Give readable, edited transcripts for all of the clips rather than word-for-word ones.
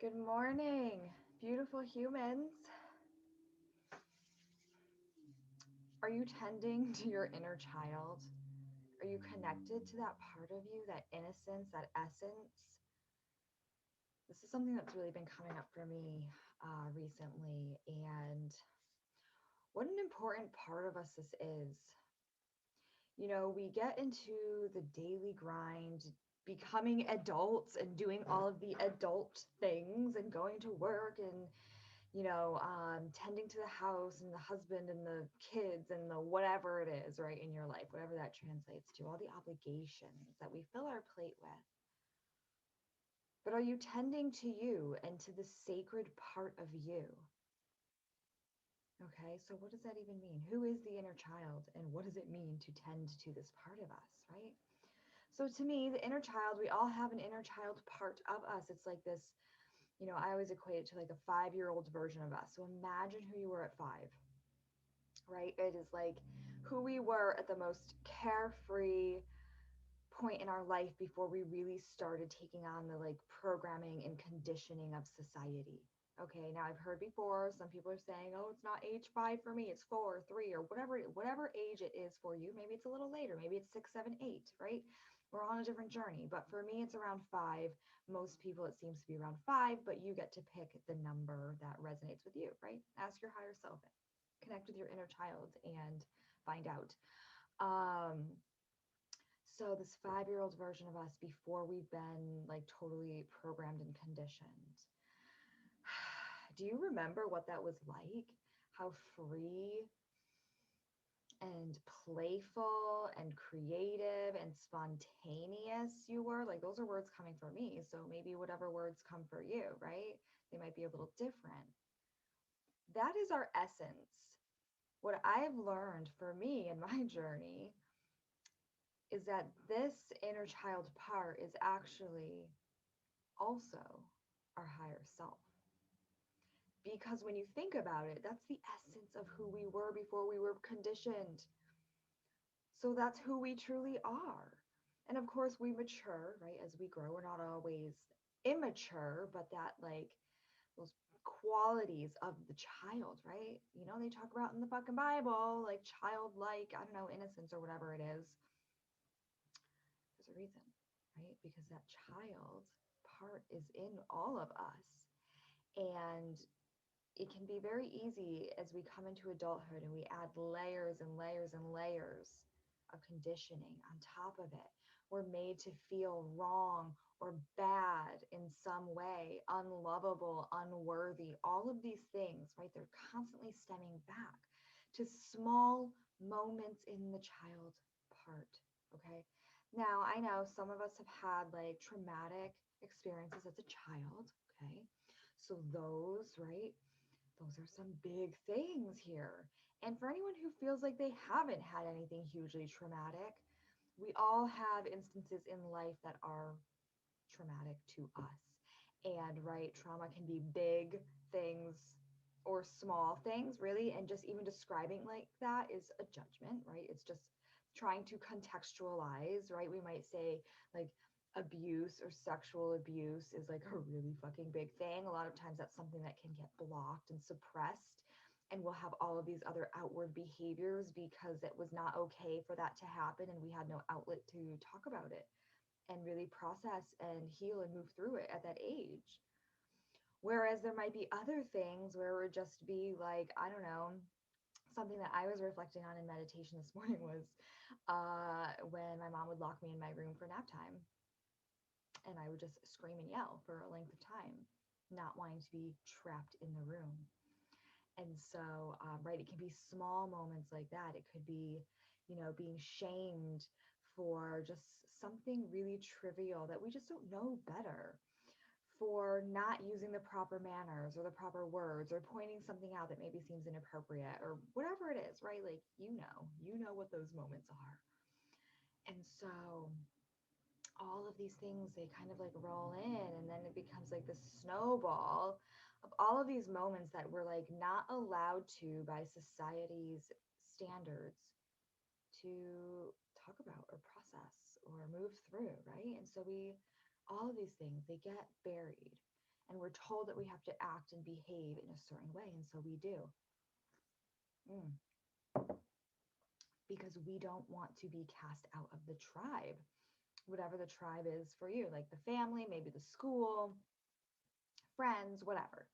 Good morning, beautiful humans. Are you tending to your inner child? Are you connected to that part of you, that innocence, that essence? This is something that's really been coming up for me recently. And what an important part of us this is. We get into the daily grind, becoming adults and doing all of the adult things and going to work and tending to the house and the husband and the kids and the whatever it is, right, in your life, whatever that translates to, all the obligations that we fill our plate with. But are you tending to you and to the sacred part of you? Okay, so what does that even mean? Who is the inner child and what does it mean to tend to this part of us, right? So to me, the inner child, we all have an inner child part of us. It's like this, I always equate it to like a 5-year-old version of us. So imagine who you were at 5, right? It is like who we were at the most carefree point in our life before we really started taking on the like programming and conditioning of society. Okay, now I've heard before some people are saying, "Oh, it's not age 5 for me, it's 4, 3 or whatever age it is for you. Maybe it's a little later, maybe it's 6, 7, 8, right? We're on a different journey, but for me it's around 5. Most people it seems to be around 5, but you get to pick the number that resonates with you, right? Ask your higher self, connect with your inner child and find out. Um, so this 5-year-old version of us before we've been like totally programmed and conditioned. Do you remember what that was like? How free and playful and creative and spontaneous you were? Like those are words coming for me. So maybe whatever words come for you, right? They might be a little different. That is our essence. What I've learned for me in my journey is that this inner child part is actually also our higher self. Because when you think about it, that's the essence of who we were before we were conditioned. So that's who we truly are. And of course, we mature, right? As we grow, we're not always immature, but that like those qualities of the child, right? They talk about in the fucking Bible, like childlike, I don't know, innocence or whatever it is. There's a reason, right? Because that child part is in all of us. And it can be very easy as we come into adulthood and we add layers and layers and layers of conditioning on top of it. We're made to feel wrong or bad in some way, unlovable, unworthy, all of these things, right? They're constantly stemming back to small moments in the child part. Okay. Now, I know some of us have had like traumatic experiences as a child. Okay. So, those, right? Those are some big things here. And for anyone who feels like they haven't had anything hugely traumatic, we all have instances in life that are traumatic to us. And right, trauma can be big things or small things, really. And just even describing like that is a judgment, right? It's just trying to contextualize, right? We might say, like, abuse or sexual abuse is like a really fucking big thing. A lot of times that's something that can get blocked and suppressed. And we'll have all of these other outward behaviors because it was not okay for that to happen and we had no outlet to talk about it and really process and heal and move through it at that age. Whereas there might be other things where it would just be like, I don't know, something that I was reflecting on in meditation this morning was when my mom would lock me in my room for nap time and I would just scream and yell for a length of time, not wanting to be trapped in the room. And so, right, it can be small moments like that. It could be, being shamed for just something really trivial that we just don't know better, for not using the proper manners or the proper words or pointing something out that maybe seems inappropriate or whatever it is, right? Like, you know what those moments are. And so all of these things, they kind of like roll in and then it becomes like this snowball of all of these moments that we're like not allowed to by society's standards to talk about or process or move through, right? And so all of these things, they get buried. And we're told that we have to act and behave in a certain way. And so we do. Mm. Because we don't want to be cast out of the tribe, whatever the tribe is for you, like the family, maybe the school, friends, whatever,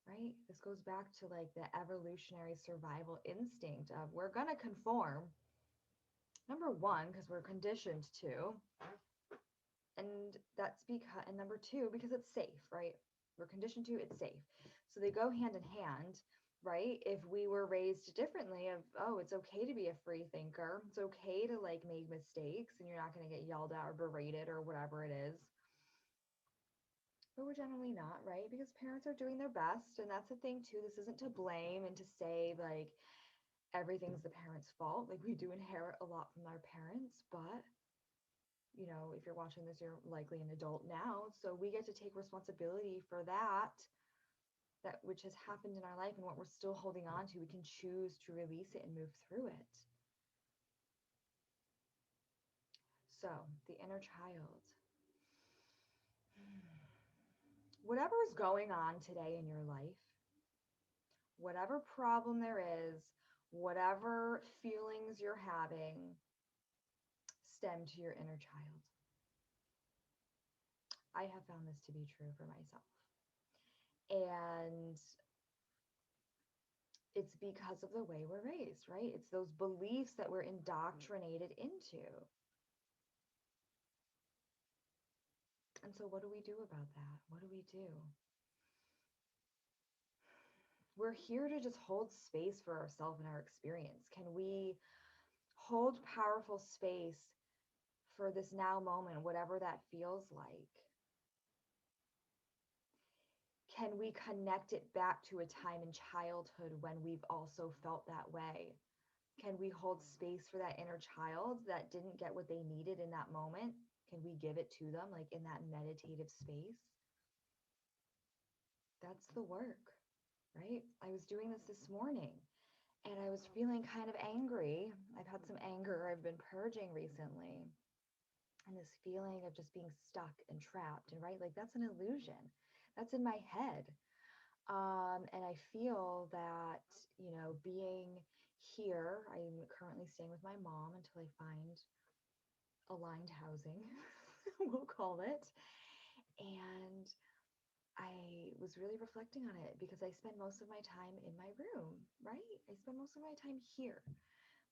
right? This goes back to like the evolutionary survival instinct of we're going to conform, number one, because we're conditioned to, and that's because, and number two, because it's safe, right? We're conditioned to, it's safe. So they go hand in hand, right? If we were raised differently of, oh, it's okay to be a free thinker, it's okay to like make mistakes and you're not going to get yelled at or berated or whatever it is. But we're generally not, right? Because parents are doing their best. And that's the thing too. This isn't to blame and to say like everything's the parents' fault. Like we do inherit a lot from our parents, but you know, if you're watching this, you're likely an adult now. So we get to take responsibility for that which has happened in our life and what we're still holding on to. We can choose to release it and move through it. So the inner child. Whatever is going on today in your life, whatever problem there is, whatever feelings you're having, stem to your inner child. I have found this to be true for myself. And it's because of the way we're raised, right? It's those beliefs that we're indoctrinated into. And so, what do we do about that? What do we do? We're here to just hold space for ourselves and our experience. Can we hold powerful space for this now moment, whatever that feels like? Can we connect it back to a time in childhood when we've also felt that way? Can we hold space for that inner child that didn't get what they needed in that moment? Can we give it to them, like in that meditative space? That's the work, right? I was doing this morning and I was feeling kind of angry. I've had some anger I've been purging recently. And this feeling of just being stuck and trapped, and right, like that's an illusion. That's in my head. And I feel that, you know, being here, I'm currently staying with my mom until I find aligned housing, we'll call it. And I was really reflecting on it because I spend most of my time in my room, right? I spend most of my time here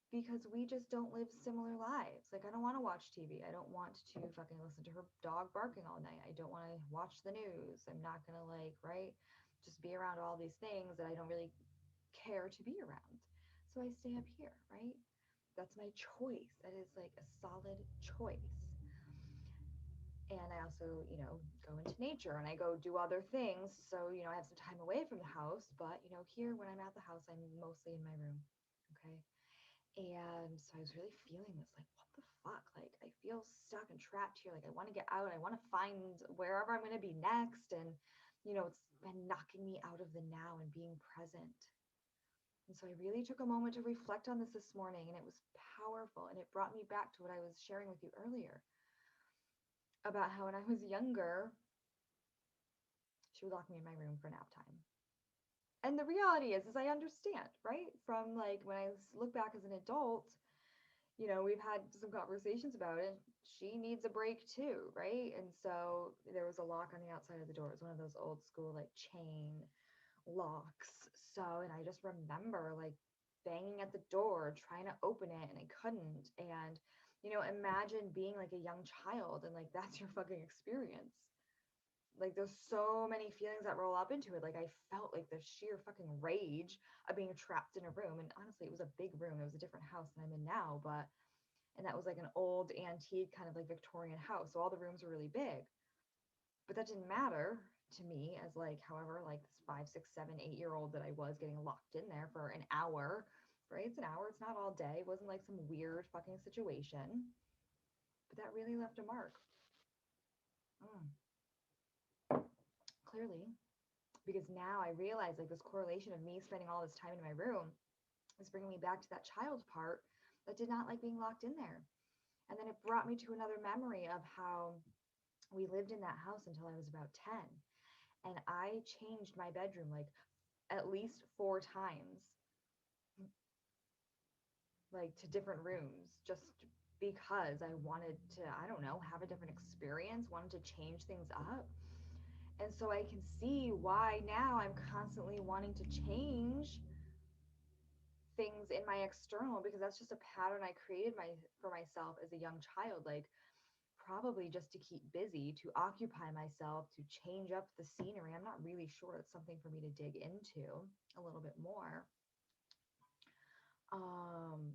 because we just don't live similar lives. Like, I don't want to watch TV. I don't want to fucking listen to her dog barking all night. I don't want to watch the news. I'm not going to, like, right? Just be around all these things that I don't really care to be around. So I stay up here, right? That's my choice. That is like a solid choice. And I also, you know, go into nature and I go do other things. So, you know, I have some time away from the house, but, you know, here when I'm at the house, I'm mostly in my room. Okay. And so I was really feeling this like, what the fuck? Like, I feel stuck and trapped here. Like, I want to get out. I want to find wherever I'm going to be next. And, you know, it's been knocking me out of the now and being present. And so I really took a moment to reflect on this morning, and it was powerful. And it brought me back to what I was sharing with you earlier about how when I was younger, she would lock me in my room for nap time. And the reality is I understand, right? From like when I look back as an adult, you know, we've had some conversations about it. She needs a break too, right? And so there was a lock on the outside of the door. It was one of those old school like chain locks. So, and I just remember like banging at the door, trying to open it, and I couldn't. And, you know, imagine being like a young child and like that's your fucking experience. Like there's so many feelings that roll up into it. Like I felt like the sheer fucking rage of being trapped in a room. And honestly, it was a big room. It was a different house than I'm in now, but and that was like an old antique kind of like Victorian house. So all the rooms were really big. But that didn't matter to me as like however like this 5, 6, 7, 8 year old that I was getting locked in there for an hour, right? It's an hour, it's not all day. It wasn't like some weird fucking situation. But that really left a mark. Mm, clearly. Because now I realize like this correlation of me spending all this time in my room is bringing me back to that child part that did not like being locked in there. And then it brought me to another memory of how we lived in that house until I was about 10. And I changed my bedroom like at least 4 times, like to different rooms, just because I wanted to, I don't know, have a different experience, wanted to change things up. And so I can see why now I'm constantly wanting to change things in my external, because that's just a pattern I created for myself as a young child, like probably just to keep busy, to occupy myself, to change up the scenery. I'm not really sure. It's something for me to dig into a little bit more. Um,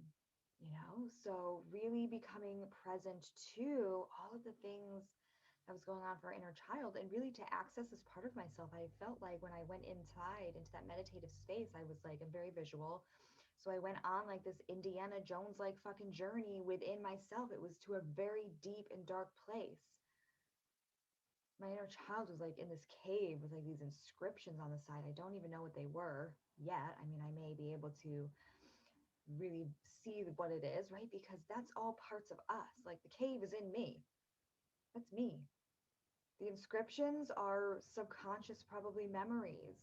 so really becoming present to all of the things that was going on for our inner child, and really to access this part of myself. I felt like when I went inside into that meditative space, I was like, I'm very visual. So I went on like this Indiana Jones like fucking journey within myself. It was to a very deep and dark place. My inner child was like in this cave with like these inscriptions on the side. I don't even know what they were yet. I mean, I may be able to really see what it is, right? Because that's all parts of us. Like the cave is in me. That's me. The inscriptions are subconscious, probably memories.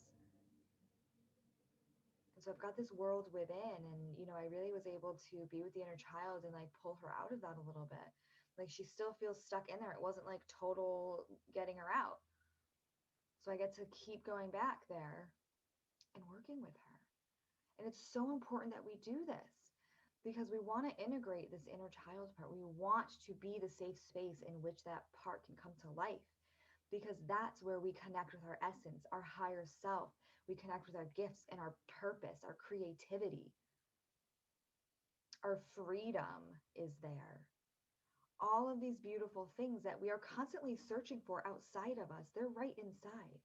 And so I've got this world within, and I really was able to be with the inner child and like pull her out of that a little bit. Like she still feels stuck in there. It wasn't like total getting her out. So I get to keep going back there and working with her. And it's so important that we do this because we want to integrate this inner child part. We want to be the safe space in which that part can come to life, because that's where we connect with our essence, our higher self. We connect with our gifts and our purpose, our creativity, our freedom is there. All of these beautiful things that we are constantly searching for outside of us, they're right inside.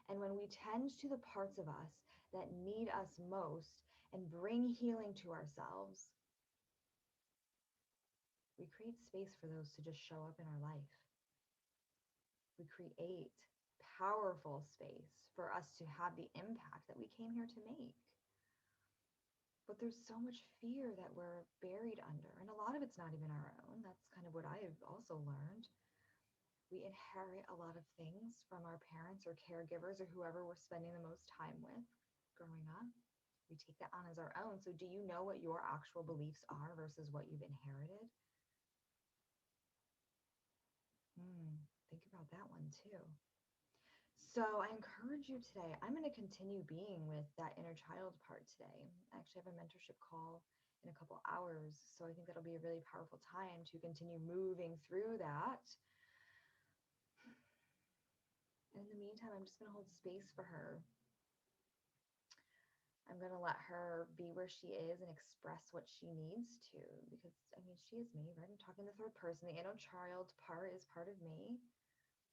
And when we tend to the parts of us that need us most and bring healing to ourselves, we create space for those to just show up in our life. We create powerful space for us to have the impact that we came here to make. But there's so much fear that we're buried under, and a lot of it's not even our own. That's kind of what I've also learned. We inherit a lot of things from our parents or caregivers or whoever we're spending the most time with growing up. We take that on as our own. So, do you know what your actual beliefs are versus what you've inherited? Think about that one too. So I encourage you today. I'm going to continue being with that inner child part today. I actually have a mentorship call in a couple hours. So I think that'll be a really powerful time to continue moving through that. And in the meantime, I'm just going to hold space for her. I'm going to let her be where she is and express what she needs to, because I mean, she is me, right? I'm talking the third person. The inner child part is part of me.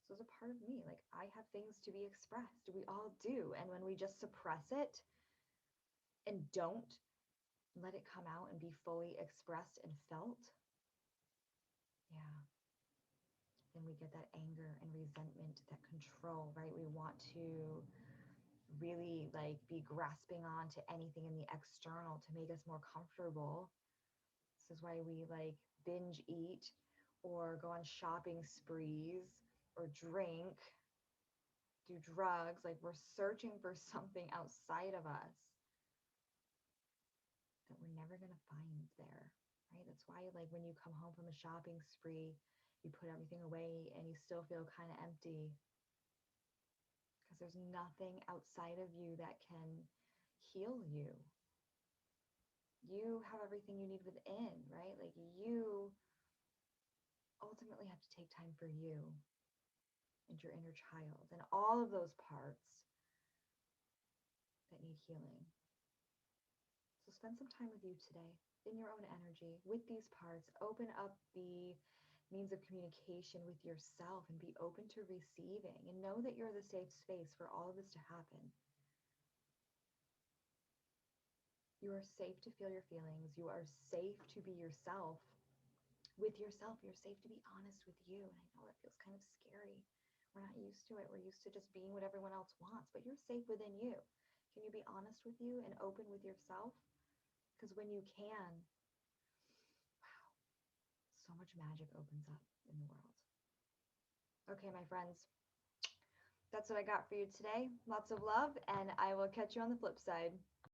So it's a part of me. Like I have things to be expressed. We all do. And when we just suppress it and don't let it come out and be fully expressed and felt, yeah, then we get that anger and resentment, that control, right? We want to really like be grasping on to anything in the external to make us more comfortable. This is why we like binge eat or go on shopping sprees or drink, do drugs. Like we're searching for something outside of us that we're never going to find there, right? That's why like when you come home from a shopping spree, you put everything away and you still feel kind of empty, because there's nothing outside of you that can heal you. You have everything you need within, right? Like you ultimately have to take time for you and your inner child and all of those parts that need healing. So spend some time with you today in your own energy with these parts. Open up the means of communication with yourself and be open to receiving, and know that you're the safe space for all of this to happen. You are safe to feel your feelings. You are safe to be yourself with yourself. You're safe to be honest with you. And I know that feels kind of scary. We're not used to it. We're used to just being what everyone else wants, but you're safe within you. Can you be honest with you and open with yourself? Because when you can, wow, so much magic opens up in the world. Okay, my friends, That's what I got for you today. Lots of love, and I will catch you on the flip side.